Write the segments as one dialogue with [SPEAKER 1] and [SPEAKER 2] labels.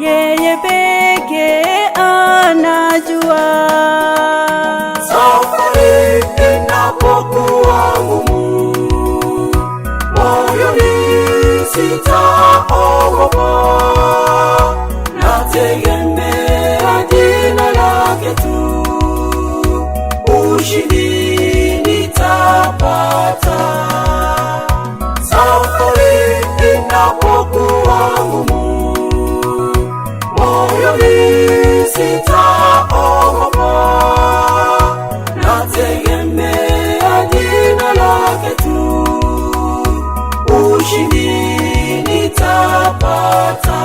[SPEAKER 1] yeye pekee anajua.
[SPEAKER 2] Safari inapokuwa ngumu, moyoni sitaogopa, nategemea jina lake tu, ushindi nitapata. Safari inapokuwa ngumu, moyoni sitaogopa, nategemea jina lake tu, ushindi nitapata.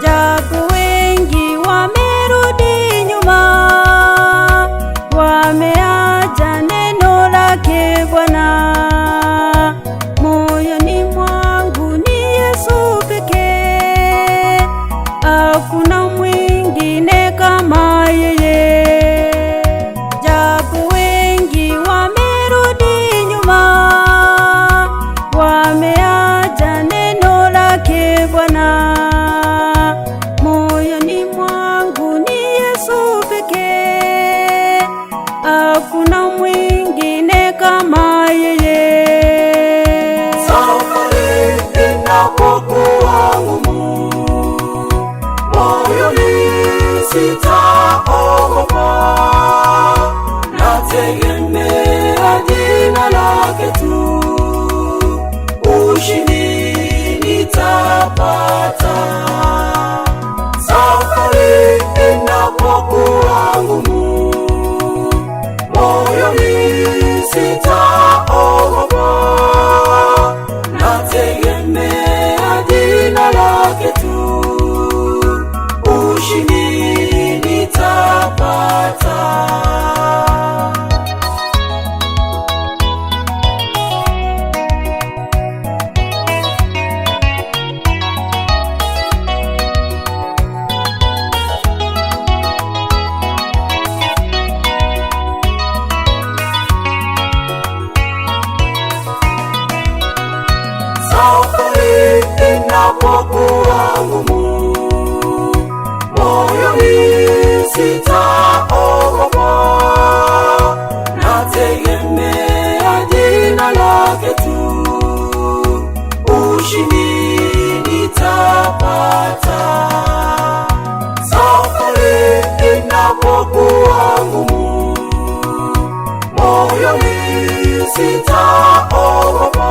[SPEAKER 1] Japo wengi wamerudi nyuma, wameacha neno lake Bwana, moyoni mwangu ni Yesu pekee, hakuna mwingine kama yeye. Japo wengi wamerudi nyuma, wameacha neno lake Bwana, moyoni mwangu ni Yesu pekee, hakuna mwingine kama yeye.
[SPEAKER 2] Safari inapokuwa ngumu, moyoni sitaogopa, nategemea jina lake tu, ushindi nitapata. Safari inapokuwa ngumu, moyoni sitaogopa, nategemea jina lake tu, ushindi nitapata. Safari inapokuwa ngumu, moyoni sitaogopa, nategemea jina lake tu, ushindi nitapata. Safari inapokuwa ngumu, moyoni sitaogopa,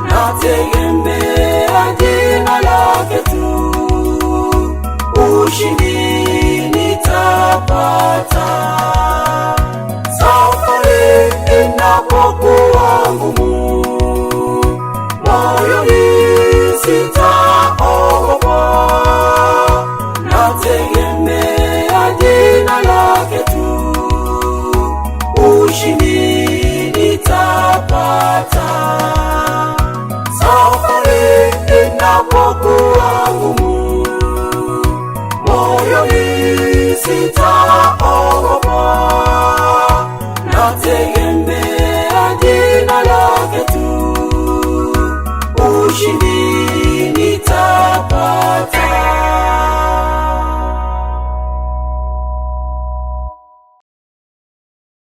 [SPEAKER 2] nategemea jina lake tu, ushindi nitapata. Safari inapokuwa ngumu, moyoni sitaogopa, nategemea jina lake tu, ushindi nitapata. Safari inapokuwa ngumu, moyoni sitaogopa,